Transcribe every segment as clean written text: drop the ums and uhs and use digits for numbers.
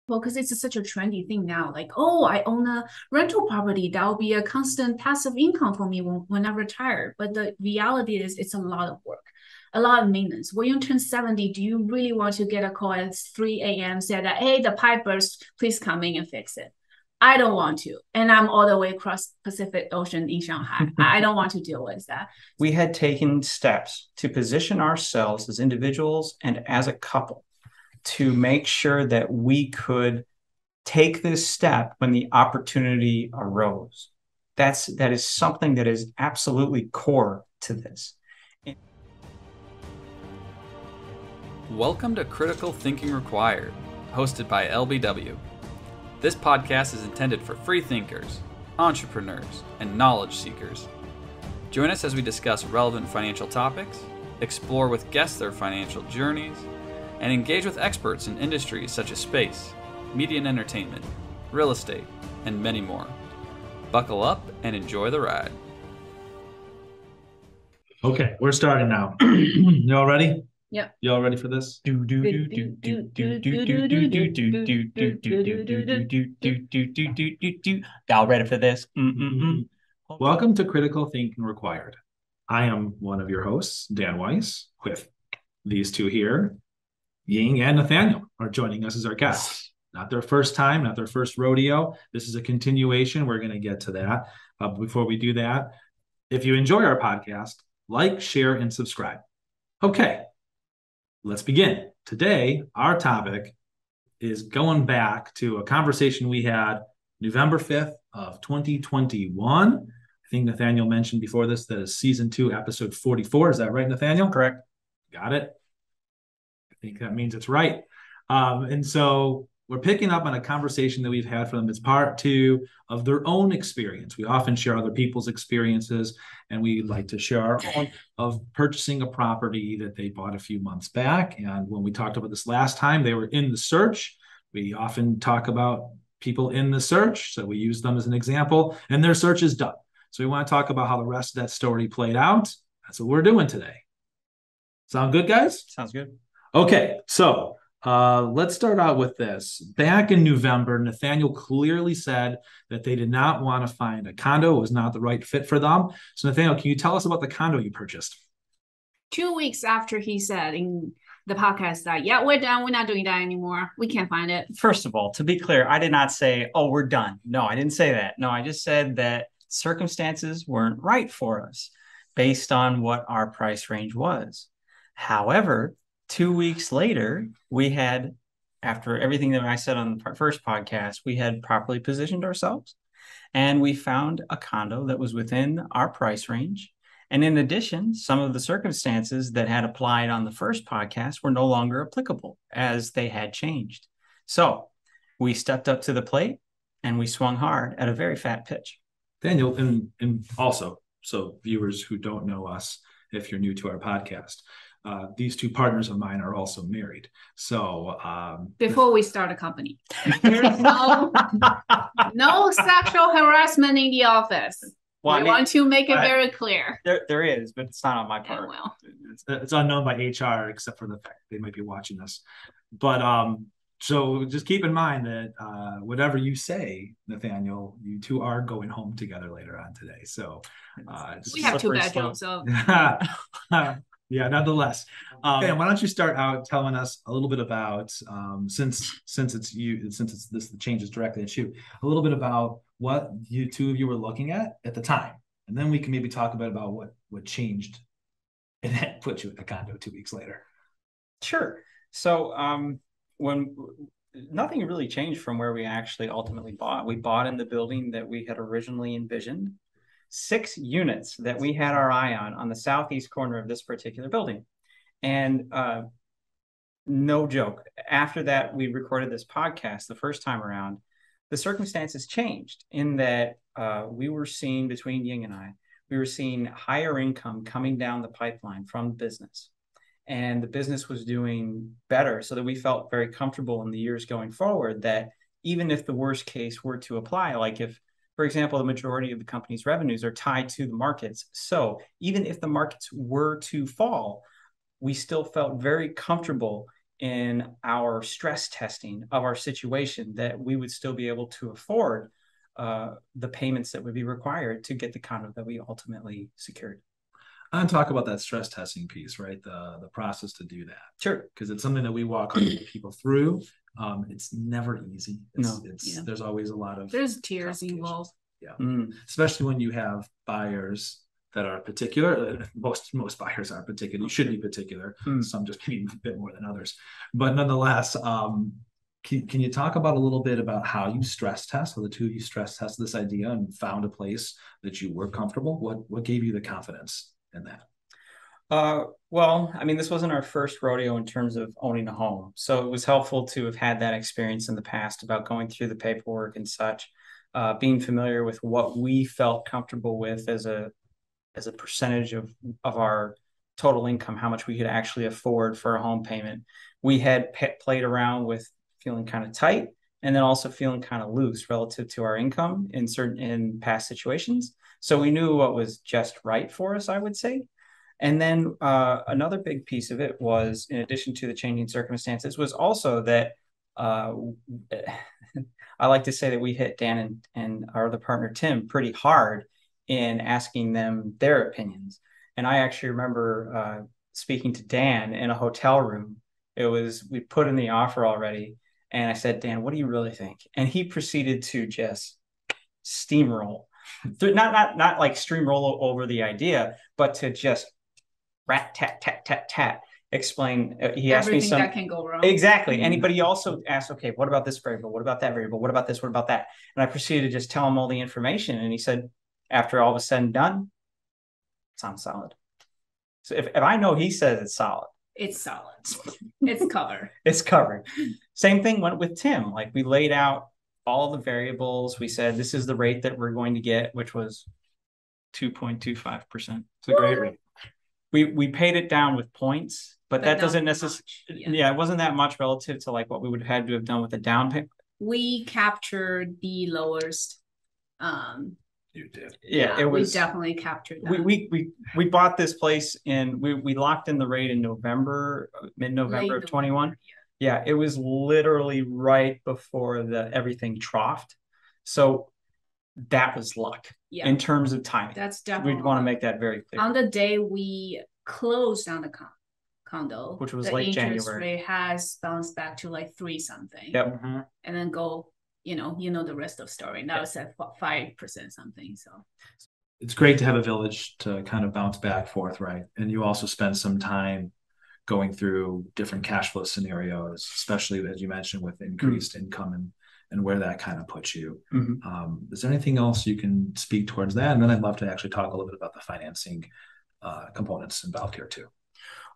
Well, because it's such a trendy thing now. Like, oh, I own a rental property. That will be a constant passive income for me when I retire. But the reality is, it's a lot of work, a lot of maintenance. When you turn 70, do you really want to get a call at 3 a.m. say that, hey, the pipe burst, please come in and fix it? I don't want to. And I'm all the way across Pacific Ocean in Shanghai. I don't want to deal with that. We had taken steps to position ourselves as individuals and as a couple to make sure that we could take this step when the opportunity arose. That is something that is absolutely core to this. Welcome to Critical Thinking Required, hosted by LBW. This podcast is intended for free thinkers, entrepreneurs, and knowledge seekers. Join us as we discuss relevant financial topics, explore with guests their financial journeys, and engage with experts in industries such as space, media and entertainment, real estate, and many more. Buckle up and enjoy the ride. Okay, we're starting now. You all ready? Yep. You all ready for this? Y'all ready for this? Welcome to Critical Thinking Required. I am one of your hosts, Dan Weiss, with these two here. Ying and Nathaniel are joining us as our guests. Not their first time, not their first rodeo. This is a continuation. We're going to get to that. Before we do that, if you enjoy our podcast, like, share, and subscribe. Okay, let's begin. Today, our topic is going back to a conversation we had November 5th of 2021. I think Nathaniel mentioned before this that is season 2, episode 44. Is that right, Nathaniel? Correct. Got it. I think that means it's right. And so we're picking up on a conversation that we've had for them. It's part 2 of their own experience. We often share other people's experiences, and we like to share our own of purchasing a property that they bought a few months back. And when we talked about this last time, they were in the search. We often talk about people in the search, so we use them as an example, and their search is done. So we want to talk about how the rest of that story played out. That's what we're doing today. Sound good, guys? Sounds good. Okay, so let's start out with this. Back in November, Nathaniel clearly said that they did not want to find a condo. It was not the right fit for them. So Nathaniel, can you tell us about the condo you purchased? 2 weeks after he said in the podcast that, yeah, we're done. We're not doing that anymore. We can't find it. First of all, to be clear, I did not say, oh, we're done. No, I didn't say that. No, I just said that circumstances weren't right for us based on what our price range was. However, 2 weeks later, we had, after everything that I said on the first podcast, we had properly positioned ourselves and we found a condo that was within our price range. And in addition, some of the circumstances that had applied on the first podcast were no longer applicable as they had changed. So we stepped up to the plate and we swung hard at a very fat pitch. Daniel, and also, so viewers who don't know us, if you're new to our podcast, these two partners of mine are also married. So before we start a company, there's no sexual harassment in the office. Well, we want to make it very clear. There is, but it's not on my part. Well, it's unknown by HR, except for the fact they might be watching us. But so just keep in mind that whatever you say, Nathaniel, you two are going home together later on today. So we have 2 bedrooms. So yeah, nonetheless. And why don't you start out telling us a little bit about since the change is directly at you, a little bit about what you two of you were looking at the time, and then we can maybe talk about what changed and then put you at the condo 2 weeks later. Sure. So when nothing really changed from where we actually ultimately bought. We bought in the building that we had originally envisioned. 6 units that we had our eye on the southeast corner of this particular building. And no joke, after that, we recorded this podcast the first time around, the circumstances changed in that we were seeing, between Ying and I, we were seeing higher income coming down the pipeline from business. And the business was doing better, so that we felt very comfortable in the years going forward that even if the worst case were to apply, like if, for example, the majority of the company's revenues are tied to the markets. So even if the markets were to fall, we still felt very comfortable in our stress testing of our situation that we would still be able to afford the payments that would be required to get the condo that we ultimately secured. And talk about that stress testing piece, right? The process to do that. Sure. Because it's something that we walk people through. It's never easy. There's always a lot of there's tears involved. Yeah. Especially when you have buyers that are particular. Most buyers are particular. You should be particular. Some just need a bit more than others. But nonetheless, can you talk about a little bit about how you stress test, or the two of you stress test this idea and found a place that you were comfortable? What gave you the confidence in that? Well, I mean, this wasn't our first rodeo in terms of owning a home. So it was helpful to have had that experience in the past about going through the paperwork and such, being familiar with what we felt comfortable with as a percentage of our total income, how much we could actually afford for a home payment. We had played around with feeling kind of tight and then also feeling kind of loose relative to our income in past situations. So we knew what was just right for us, I would say. And then another big piece of it was, in addition to the changing circumstances, was also that I like to say that we hit Dan and our other partner, Tim, pretty hard in asking them their opinions. And I actually remember speaking to Dan in a hotel room. We put in the offer already. And I said, Dan, what do you really think? And he proceeded to just steamroll, not like steamroll over the idea, but to just rat tat tat tat tat explain. He asked me that can go wrong. Exactly. But he also asked, okay, what about this variable? What about that variable? What about this? What about that? And I proceeded to just tell him all the information. And he said, after all was said and done, it sounds solid. So if I know he says it's solid, it's solid. It's covered. It's covered. Same thing went with Tim. Like, we laid out all the variables. We said, this is the rate that we're going to get, which was 2.25%. It's a great rate. We paid it down with points, but that doesn't necessarily, it wasn't that much relative to like what we would have had to have done with a down payment. We captured the lowest. You did. Yeah, we definitely captured that. We bought this place and we locked in the rate in mid-November of 21. Yeah, it was literally right before everything troughed. So that was luck in terms of timing. That's definitely. We'd want to make that very clear. On the day we closed on the condo, which was late January, interest rate has bounced back to like 3 something. Yep. And then you know the rest of the story. Now it's at 5% something. So it's great to have a village to kind of bounce back forth, right? And you also spend some time going through different cash flow scenarios, especially as you mentioned with increased income and where that kind of puts you. Is there anything else you can speak towards that? And then I'd love to actually talk a little bit about the financing components involved here too.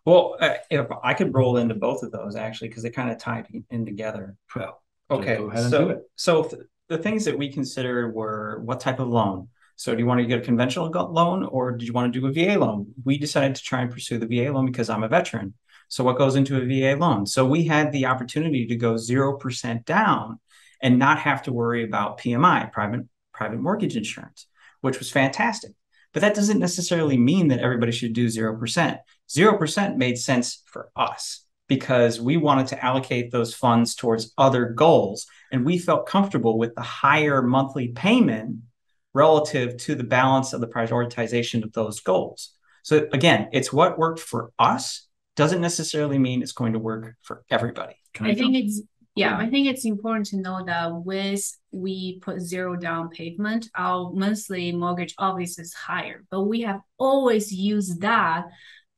Well, if I could roll into both of those actually, because they kind of tied in together. Well, okay, go ahead and do it. So the things that we considered were what type of loan. So do you want to get a conventional loan or do you want to do a VA loan? We decided to try and pursue the VA loan because I'm a veteran. So what goes into a VA loan? So we had the opportunity to go 0% down and not have to worry about PMI, private mortgage insurance, which was fantastic. But that doesn't necessarily mean that everybody should do 0%. 0% made sense for us because we wanted to allocate those funds towards other goals. And we felt comfortable with the higher monthly payment relative to the balance of the prioritization of those goals. So again, it's what worked for us. Doesn't necessarily mean it's going to work for everybody. I think it's important to know that we put 0 down payment, our monthly mortgage obviously is higher, but we have always used that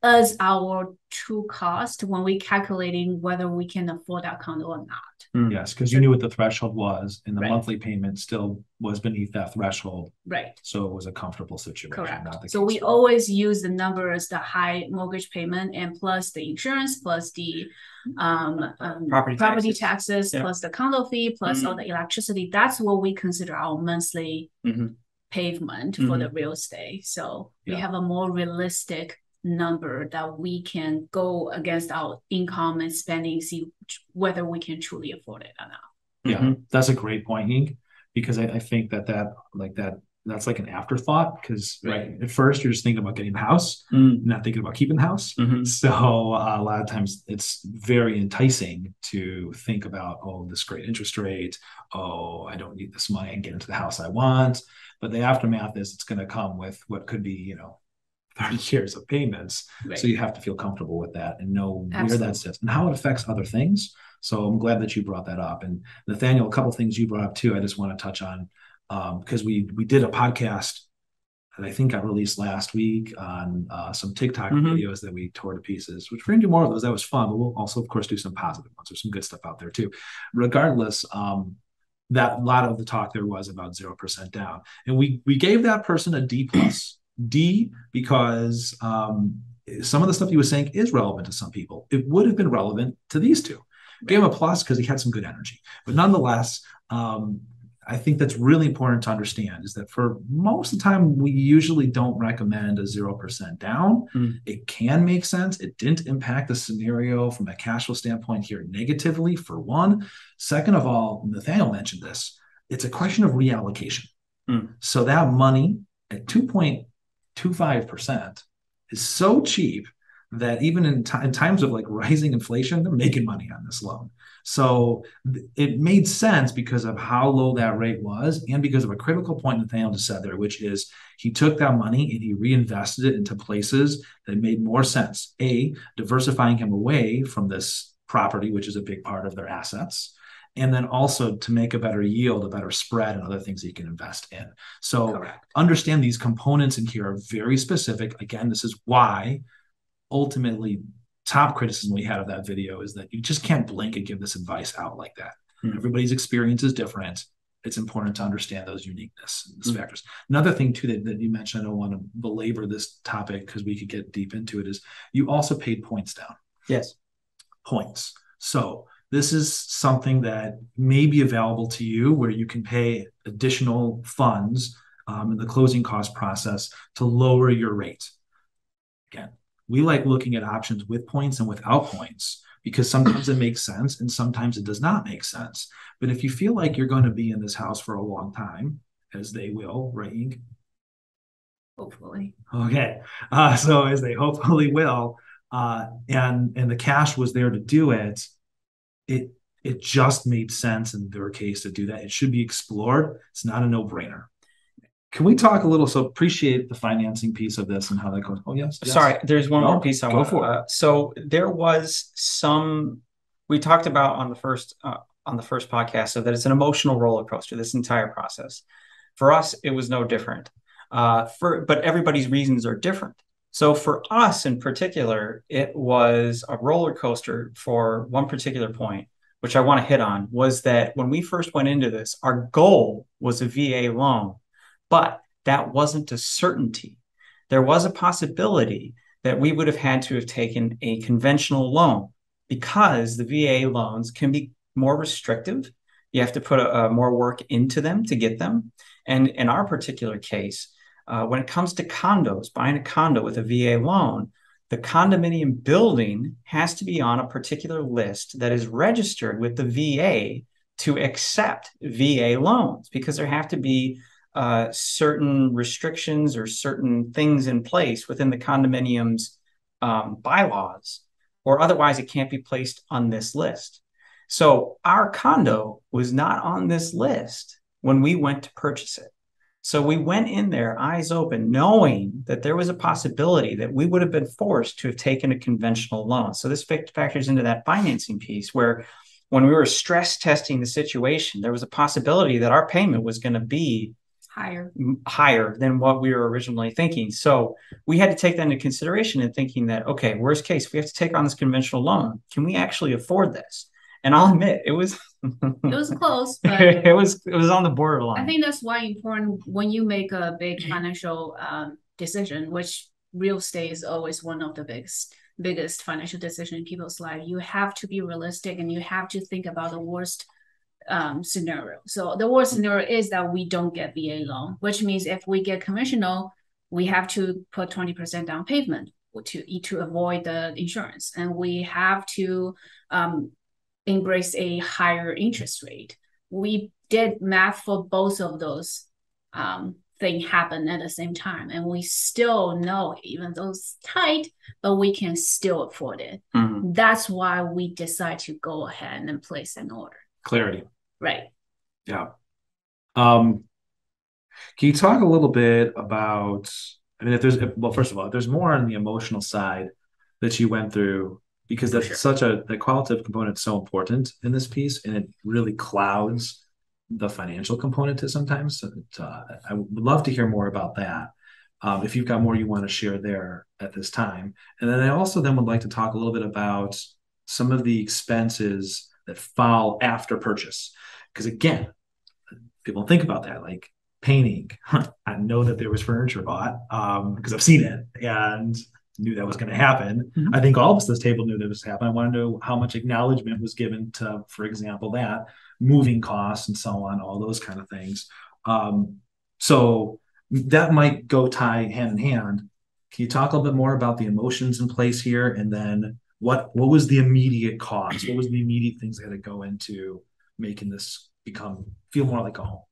as our true cost when we calculating whether we can afford that condo or not. Yes, because you knew what the threshold was, and the monthly payment still was beneath that threshold. Right. So it was a comfortable situation. Correct. So we always use the number as the high mortgage payment and plus the insurance, plus the property taxes, plus the condo fee, plus all the electricity. That's what we consider our monthly payment for the real estate. So we have a more realistic number that we can go against our income and spending, see whether we can truly afford it or not. Yeah, that's a great point, Ying, because I think that that's like an afterthought because right at first you're just thinking about getting the house, not thinking about keeping the house. So a lot of times it's very enticing to think about, oh, this great interest rate. Oh, I don't need this money and get into the house I want. But the aftermath is it's going to come with what could be, 30 years of payments. Right. So you have to feel comfortable with that and know where that sits and how it affects other things. So I'm glad that you brought that up. And Nathaniel, a couple of things you brought up too, I just want to touch on. Because we did a podcast that I think got released last week on some TikTok videos that we tore to pieces, which we're going to do more of those. That was fun, but we'll also, of course, do some positive ones. There's some good stuff out there too. Regardless, that a lot of the talk there was about 0% down. And we gave that person a D+. D because some of the stuff he was saying is relevant to some people. It would have been relevant to these two. Gave him a plus because he had some good energy. But nonetheless, I think that's really important to understand is that for most of the time, we usually don't recommend a 0% down. It can make sense. It didn't impact the scenario from a cash flow standpoint here negatively, for one. Second of all, Nathaniel mentioned this. It's a question of reallocation. So that money at 2.25% is so cheap that even in times of like rising inflation, they're making money on this loan. So it made sense because of how low that rate was and because of a critical point Nathaniel just said there, which is he took that money and he reinvested it into places that made more sense. A, diversifying him away from this property, which is a big part of their assets. And then also to make a better yield, a better spread, and other things that you can invest in. So understand these components in here are very specific. Again, this is why ultimately top criticism we had of that video is that you just can't blanket give this advice out like that. Everybody's experience is different. It's important to understand those uniqueness and those factors. Another thing too that you mentioned, I don't want to belabor this topic because we could get deep into it, is you also paid points down. Yes. Points. So this is something that may be available to you where you can pay additional funds in the closing cost process to lower your rate. Again, we like looking at options with points and without points because sometimes it makes sense and sometimes it does not make sense. But if you feel like you're going to be in this house for a long time, as they will, right, Ying? Hopefully. Okay. So as they hopefully will, and the cash was there to do it, it just made sense in their case to do that. It should be explored. It's not a no-brainer. Can we talk a little? So appreciate the financing piece of this and how that goes. Oh, yes. Sorry, there's one more piece I want to go for. So there was some, we talked about on the first podcast, so that it's an emotional roller coaster, this entire process. For us, it was no different. But everybody's reasons are different. So for us in particular, it was a roller coaster for one particular point, which I want to hit on, was that when we first went into this, our goal was a VA loan. But that wasn't a certainty. There was a possibility that we would have had to have taken a conventional loan because the VA loans can be more restrictive. You have to put more work into them to get them. And in our particular case, when it comes to condos, buying a condo with a VA loan, the condominium building has to be on a particular list that is registered with the VA to accept VA loans because there have to be certain restrictions or certain things in place within the condominium's bylaws, or otherwise it can't be placed on this list. So our condo was not on this list when we went to purchase it. So we went in there eyes open, knowing that there was a possibility that we would have been forced to have taken a conventional loan. So this factors into that financing piece where when we were stress testing the situation, there was a possibility that our payment was going to be higher than what we were originally thinking. So we had to take that into consideration and thinking that, okay, worst case, we have to take on this conventional loan. Can we actually afford this? And I'll admit it was close, but it was on the borderline. I think that's why important when you make a big financial decision, which real estate is always one of the biggest financial decision in people's life. You have to be realistic and you have to think about the worst scenario. So the worst scenario is that we don't get VA loan, which means if we get conventional, we have to put 20% down payment to avoid the insurance, and we have to embrace a higher interest rate. We did math for both of those thing happen at the same time, and we still know, even though it's tight, but we can still afford it. That's why we decide to go ahead and place an order. Clarity. Right. Yeah. Can you talk a little bit about, I mean, first of all, if there's more on the emotional side that you went through, because that's the qualitative component is so important in this piece, and it really clouds the financial component to sometimes. I would love to hear more about that. If you've got more you want to share there at this time. And then I also then would like to talk a little bit about some of the expenses that fall after purchase. Because again, people think about that, like painting. I know that there was furniture bought because I've seen it and knew that was going to happen. I think all of us at this table knew that was happening. I want to know how much acknowledgement was given to, for example, that moving costs and so on, all those kind of things. So that might go tie hand in hand. Can you talk a little bit more about the emotions in place here? And then what was the immediate cost? What was the immediate things that had to go into making this feel more like a home?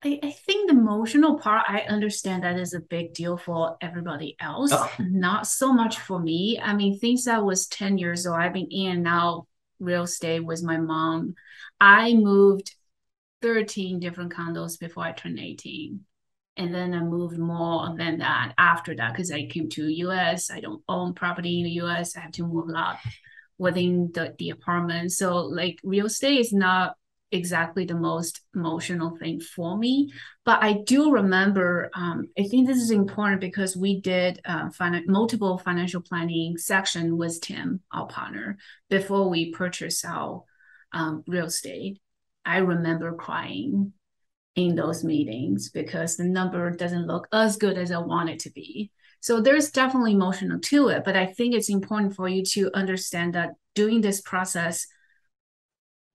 I think the emotional part, I understand that is a big deal for everybody else, not so much for me. I mean, things that was 10 years old, I've been in and out real estate with my mom. I moved 13 different condos before I turned 18. And then I moved more than that after that, because I came to the US. I don't own property in the US. I have to move a lot within the apartment. So like real estate is not exactly the most emotional thing for me, but I do remember, I think this is important because we did multiple financial planning section with Tim, our partner, before we purchased our real estate. I remember crying in those meetings because the number doesn't look as good as I want it to be. So there's definitely emotional to it, but I think it's important for you to understand that during this process,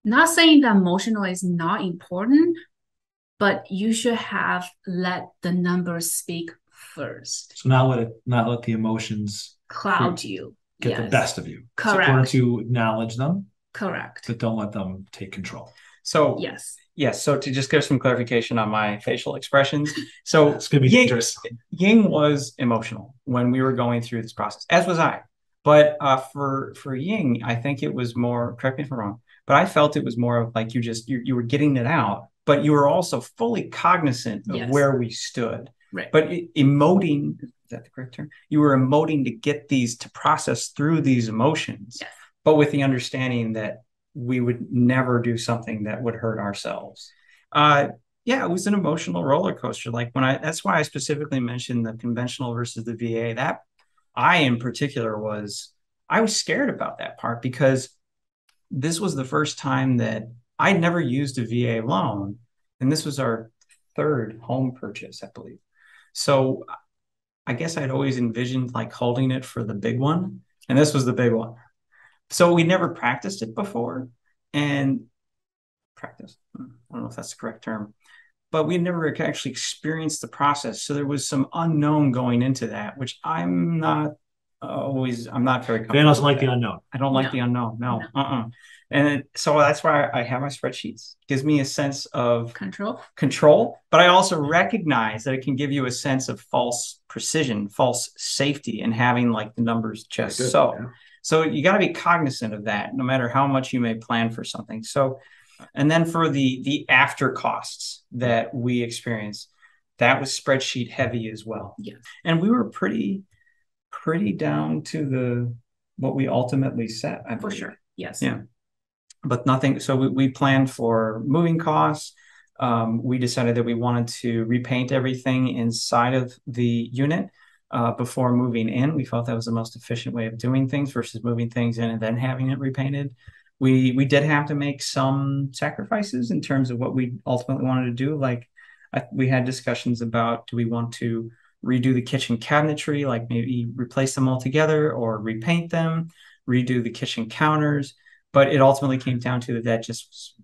not saying that emotional is not important, but you should have let the numbers speak first. So not let the emotions cloud you. Get the best of you. Correct. It's important to acknowledge them. Correct. But don't let them take control. So yes. So to just give some clarification on my facial expressions. So it's gonna be dangerous. Ying was emotional when we were going through this process, as was I. But for Ying, I think it was more, correct me if I'm wrong, but I felt it was more of like you were getting it out, but you were also fully cognizant of where we stood. Right. But emoting, is that the correct term? You were emoting to get to process through these emotions, but with the understanding that we would never do something that would hurt ourselves. It was an emotional roller coaster. Like that's why I specifically mentioned the conventional versus the VA. That I in particular I was scared about that part because this was the first time that I'd never used a VA loan. And this was our third home purchase, I believe. So I guess I'd always envisioned like holding it for the big one. And this was the big one. So we never practiced it before. And I don't know if that's the correct term, but we never actually experienced the process. So there was some unknown going into that, which I'm not very comfortable. Dan doesn't like the unknown. I don't like the unknown. No. And so that's why I have my spreadsheets. It gives me a sense of control, but I also recognize that it can give you a sense of false precision, false safety, and having like the numbers just so. Yeah. So you got to be cognizant of that, no matter how much you may plan for something. So, and then for the after costs that we experience, that was spreadsheet heavy as well. Yeah. And we were pretty down to what we ultimately set. For sure. Yes. Yeah. But nothing. So we planned for moving costs. We decided that we wanted to repaint everything inside of the unit before moving in. We felt that was the most efficient way of doing things versus moving things in and then having it repainted. We did have to make some sacrifices in terms of what we ultimately wanted to do. Like we had discussions about, do we want to redo the kitchen cabinetry, like maybe replace them all together or repaint them, redo the kitchen counters. But it ultimately came down to that just was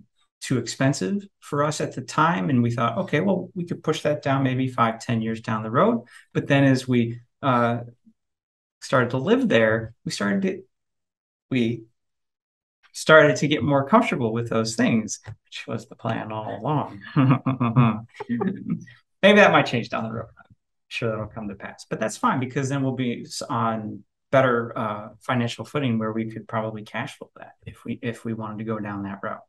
too expensive for us at the time. And we thought, okay, well, we could push that down maybe 5-10 years down the road. But then as we started to live there, we started to get more comfortable with those things, which was the plan all along. Maybe that might change down the road. I'm sure that'll come to pass, but that's fine because then we'll be on better financial footing where we could probably cash flow that if we wanted to go down that route.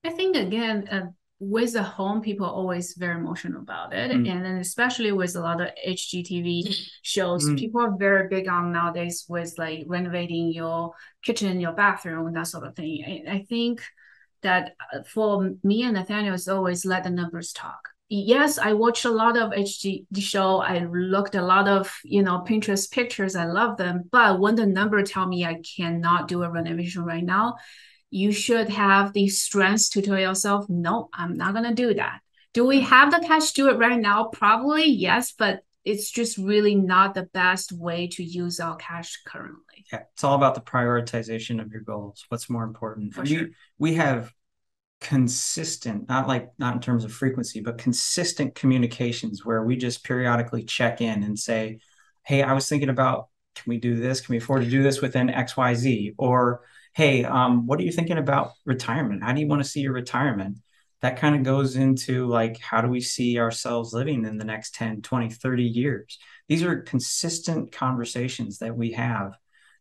I think again, with the home, people are always very emotional about it, and then especially with a lot of HGTV shows, people are very big on nowadays with like renovating your kitchen, your bathroom, and that sort of thing. I think that for me and Nathaniel, it's always let the numbers talk. Yes, I watched a lot of HGTV show. I looked a lot of Pinterest pictures. I love them, but when the number tell me I cannot do a renovation right now, you should have the strength to tell yourself, no, I'm not going to do that. Do we have the cash to do it right now? Probably yes, but it's just really not the best way to use our cash currently. Yeah, it's all about the prioritization of your goals. What's more important? For sure. We have consistent, not in terms of frequency, but consistent communications where we just periodically check in and say, hey, I was thinking about, can we do this? Can we afford to do this within XYZ? Or, hey, what are you thinking about retirement? How do you want to see your retirement? That kind of goes into like, how do we see ourselves living in the next 10, 20, 30 years? These are consistent conversations that we have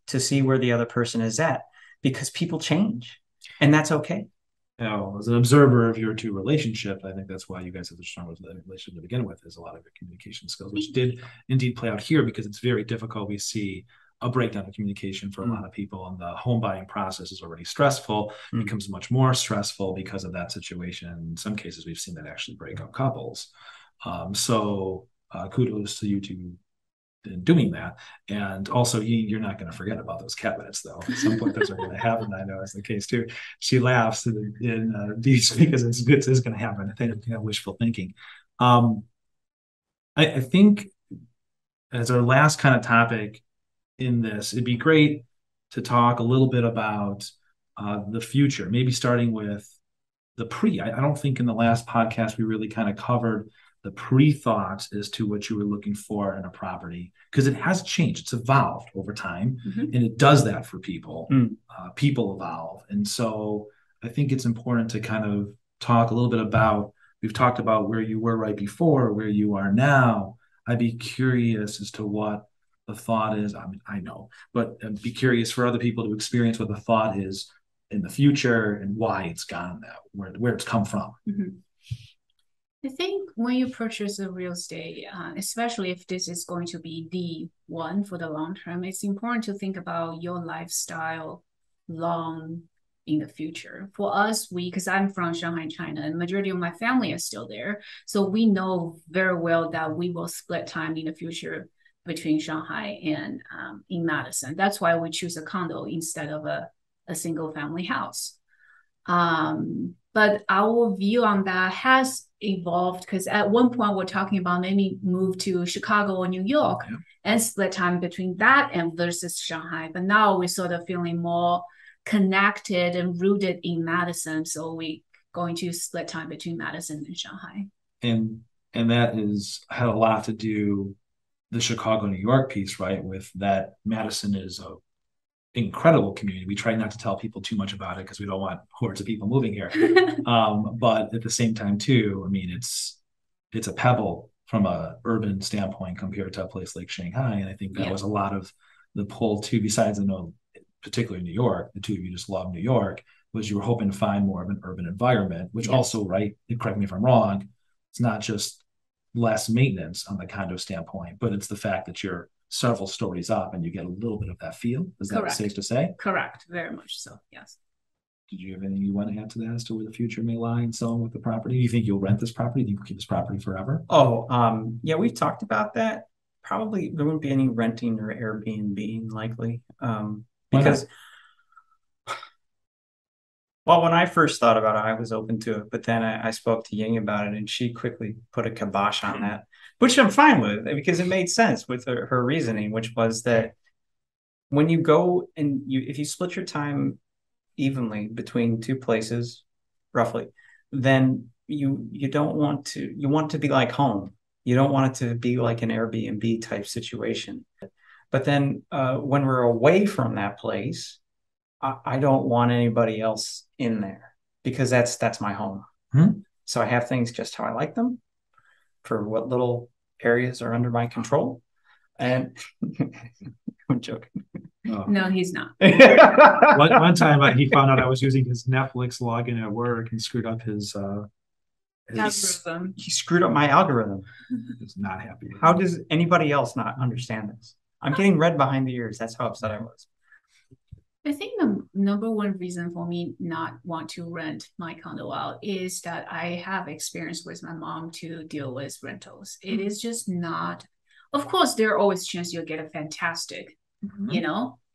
to see where the other person is at, because people change and that's okay. As an observer of your two relationship, I think that's why you guys have the strong relationship to begin with, is a lot of your communication skills, which did indeed play out here because it's very difficult. We see a breakdown of communication for a lot of people, and the home buying process is already stressful, becomes much more stressful because of that situation. In some cases, we've seen that actually break up couples. So kudos to you two in doing that. And also, you're not going to forget about those cabinets, though. At some point, those are going to happen. I know is the case too. She laughs in these because it's good. It's going to happen. I think wishful thinking. I think as our last kind of topic in this, it'd be great to talk a little bit about the future, maybe starting with the pre. I don't think in the last podcast we really kind of covered the pre-thoughts as to what you were looking for in a property, because it has changed. It's evolved over time, and it does that for people. People evolve. And so I think it's important to kind of talk a little bit about, we've talked about where you were right before, where you are now. I'd be curious as to what the thought is. I mean, I know, but I'd be curious for other people to experience what the thought is in the future and why it's gone that, where it's come from. I think when you purchase a real estate, especially if this is going to be the one for the long term, it's important to think about your lifestyle long in the future. For us, because I'm from Shanghai, China, and the majority of my family is still there. So we know very well that we will split time in the future between Shanghai and in Madison. That's why we choose a condo instead of a single family house. But our view on that has evolved, because at one point we're talking about maybe move to Chicago or New York and split time between that and versus Shanghai. But now we're sort of feeling more connected and rooted in Madison. So we're going to split time between Madison and Shanghai. And that had a lot to do, the Chicago, New York piece, right? With that, Madison is a incredible community. We try not to tell people too much about it because we don't want hordes of people moving here. But at the same time too, I mean, it's a pebble from a urban standpoint compared to a place like Shanghai. And I think that was a lot of the pull too, besides, particularly New York, the two of you just love New York, was you were hoping to find more of an urban environment, which also, right, correct me if I'm wrong, it's not just less maintenance on the condo standpoint, but it's the fact that you're several stories up and you get a little bit of that feel. Is that safe to say? Correct. Very much so. Yes. Did you have anything you want to add to that as to where the future may lie in selling with the property? Do you think you'll rent this property? Do you think you'll keep this property forever? Yeah, we've talked about that. Probably there wouldn't be any renting or Airbnb likely. Because well, when I first thought about it, I was open to it, but then I spoke to Ying about it and she quickly put a kibosh on that, which I'm fine with because it made sense with her reasoning, which was that when you go and if you split your time evenly between two places, roughly, then you want it to be like home. You don't want it to be like an Airbnb type situation. But then when we're away from that place, I don't want anybody else in there because that's my home. So I have things just how I like them for what little areas are under my control. And I'm joking. Oh. No, he's not. One time he found out I was using his Netflix login at work and screwed up his algorithm. He screwed up my algorithm. He's not happy. How does anybody else not understand this? I'm getting red behind the ears. That's how upset I was. I think the number one reason for me not want to rent my condo out is that I have experience with my mom to deal with rentals. It is just not, of course, there are always chances you'll get a fantastic,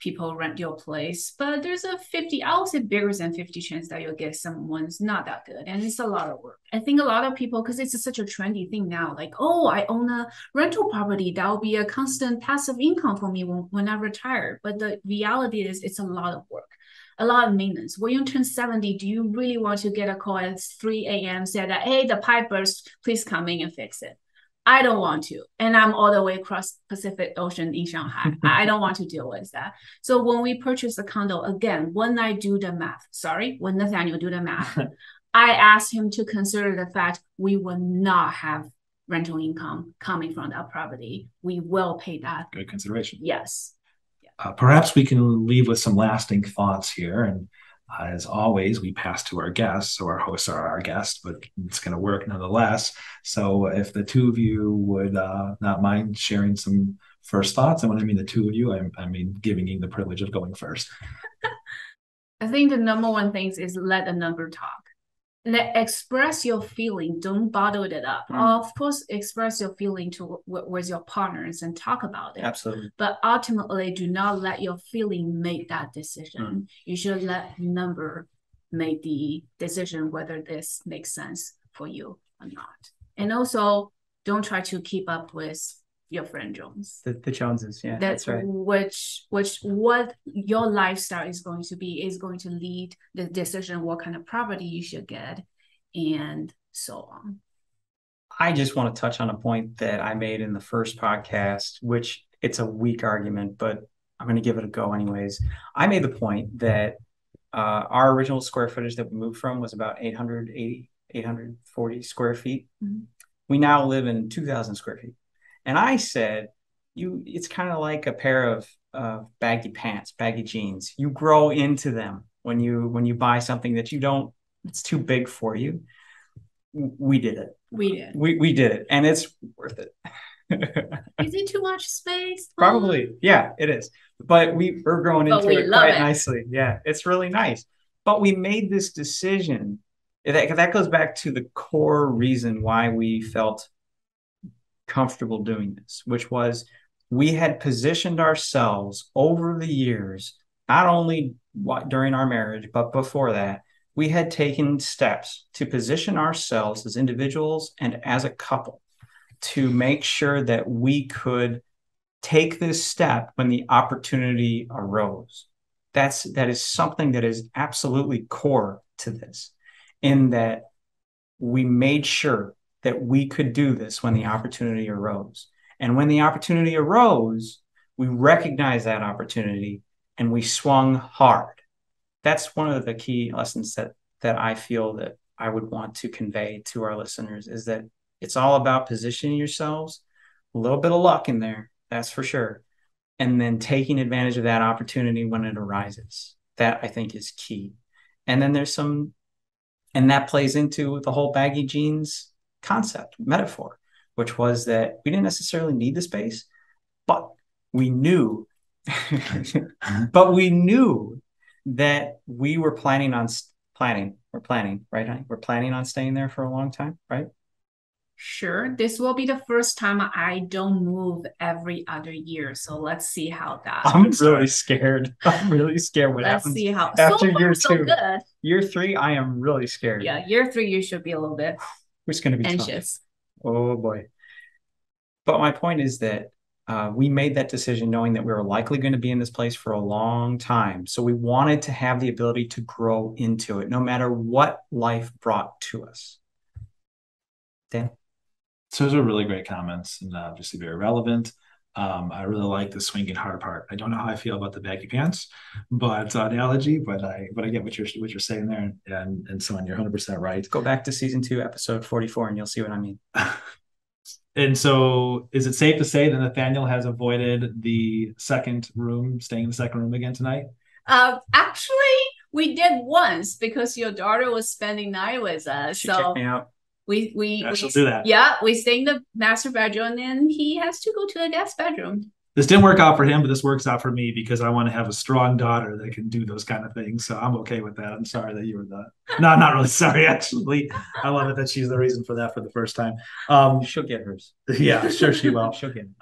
people rent your place, but there's a 50, I would say bigger than 50 chance that you'll get someone's not that good. And it's a lot of work. I think a lot of people, because it's such a trendy thing now, like, oh, I own a rental property. That will be a constant passive income for me when I retire. But the reality is it's a lot of work, a lot of maintenance. When you turn 70, do you really want to get a call at 3 a.m. say that, hey, the pipe burst, please come in and fix it? I don't want to. And I'm all the way across Pacific Ocean in Shanghai. I don't want to deal with that. So when we purchase a condo, again, when Nathaniel do the math, I asked him to consider the fact we will not have rental income coming from that property. We will pay that. Good consideration. Yes. Perhaps we can leave with some lasting thoughts here. And as always, we pass to our guests. So our hosts are our guests, but it's going to work nonetheless. So if the two of you would not mind sharing some first thoughts, and when I mean the two of you, I mean giving you the privilege of going first. I think the number one thing is let the number talk. Express your feeling. Don't bottle it up. Of course, express your feeling with your partners and talk about it. Absolutely. But ultimately, do not let your feeling make that decision. You should let number make the decision whether this makes sense for you or not. And also, don't try to keep up with your friend Jones. The Joneses, yeah. That's right. Which what your lifestyle is going to be is going to lead the decision what kind of property you should get and so on. I just want to touch on a point that I made in the first podcast, which it's a weak argument, but I'm going to give it a go anyways. I made the point that our original square footage that we moved from was about 840 square feet. Mm-hmm. We now live in 2,000 square feet. And I said, it's kind of like a pair of baggy pants, baggy jeans. You grow into them when you buy something that it's too big for you. We did it. We did it. And it's worth it. Is it too much space? Probably. Yeah, it is. But we're growing into it quite nicely. Yeah, it's really nice. But we made this decision. That goes back to the core reason why we felt comfortable doing this, which was we had positioned ourselves over the years, not only during our marriage, but before that, we had taken steps to position ourselves as individuals and as a couple to make sure that we could take this step when the opportunity arose. That is something that is absolutely core to this, in that we made sure that we could do this when the opportunity arose. And when the opportunity arose, we recognized that opportunity and we swung hard. That's one of the key lessons that I feel that I would want to convey to our listeners, is that it's all about positioning yourselves, a little bit of luck in there, that's for sure, and then taking advantage of that opportunity when it arises. That I think is key. And then and that plays into the whole baggy jeans concept, metaphor, which was that we didn't necessarily need the space, but we knew that we were planning, right, honey? We're planning on staying there for a long time, right? Sure. This will be the first time I don't move every other year. So let's see how that I'm really scared. I'm really scared what happens. Let's see how after year 2. So good. Year 3, I am really scared. Yeah, year 3, you should be a little bit It's going to be anxious. Tough. Oh boy. But my point is that we made that decision knowing that we were likely going to be in this place for a long time. So we wanted to have the ability to grow into it, no matter what life brought to us. Dan? So those are really great comments and obviously very relevant. I really like the swinging hard part. I don't know how I feel about the baggy pants, but analogy. But I get what you're saying there, and so on. You're 100% right. Go back to season 2, episode 44, and you'll see what I mean. And so is it safe to say that Nathaniel has avoided the second room, staying in the second room again tonight? Actually, we did once because your daughter was spending night with us. She checked me out. She'll do that. Yeah, we stay in the master bedroom, and then he has to go to the guest bedroom. This didn't work out for him, but this works out for me because I want to have a strong daughter that can do those kind of things. So I'm okay with that. I'm sorry that you were the. No, I'm not really sorry. Actually, I love it that she's the reason for that for the first time. She'll get hers. Yeah, sure she will. She'll get it.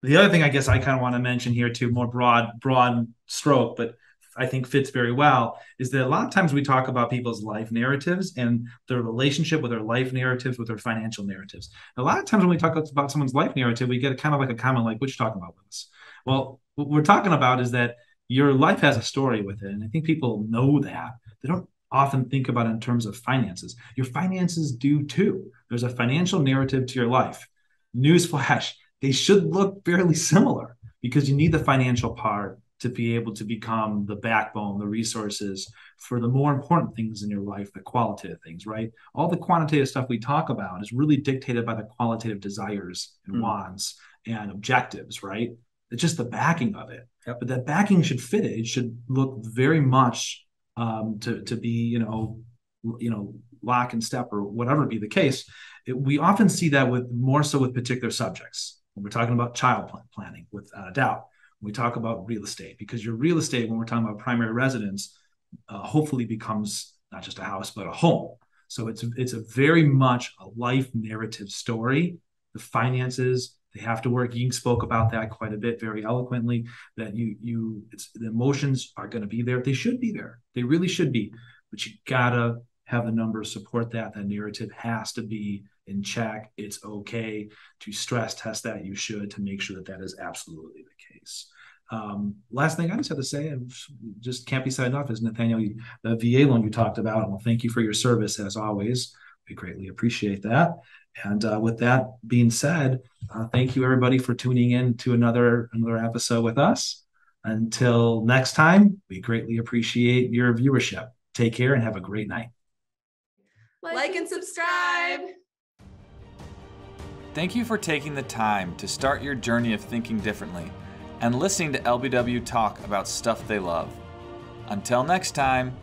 The other thing I guess I kind of want to mention here too, more broad stroke, but I think fits very well, is that a lot of times we talk about people's life narratives and their relationship with their life narratives, with their financial narratives. A lot of times when we talk about someone's life narrative, we get kind of like a comment like, what you talking about with us? Well, what we're talking about is that your life has a story with it. And I think people know that. They don't often think about it in terms of finances. Your finances do too. There's a financial narrative to your life. Newsflash, they should look fairly similar because you need the financial part to be able to become the backbone, the resources for the more important things in your life, the qualitative things, right? All the quantitative stuff we talk about is really dictated by the qualitative desires and wants and objectives, right? It's just the backing of it. Yep. But that backing should fit it. It should look very much to be, lock and step or whatever be the case. We often see that with more so with particular subjects. When we're talking about child planning, without a doubt. We talk about real estate because your real estate, when we're talking about primary residence, hopefully becomes not just a house, but a home. So it's a very much a life narrative story. The finances, they have to work. Ying spoke about that quite a bit, very eloquently, that the emotions are going to be there. They should be there. They really should be, but you gotta have the numbers support that. That narrative has to be in check. It's okay to stress test that. You should, to make sure that that is absolutely the case. Last thing I just have to say, and just can't be said enough, is Nathaniel, the VA loan you talked about. Well, thank you for your service as always. We greatly appreciate that. And with that being said, thank you everybody for tuning in to another episode with us. Until next time, we greatly appreciate your viewership. Take care and have a great night. Like and subscribe. Thank you for taking the time to start your journey of thinking differently and listening to LBW talk about stuff they love. Until next time,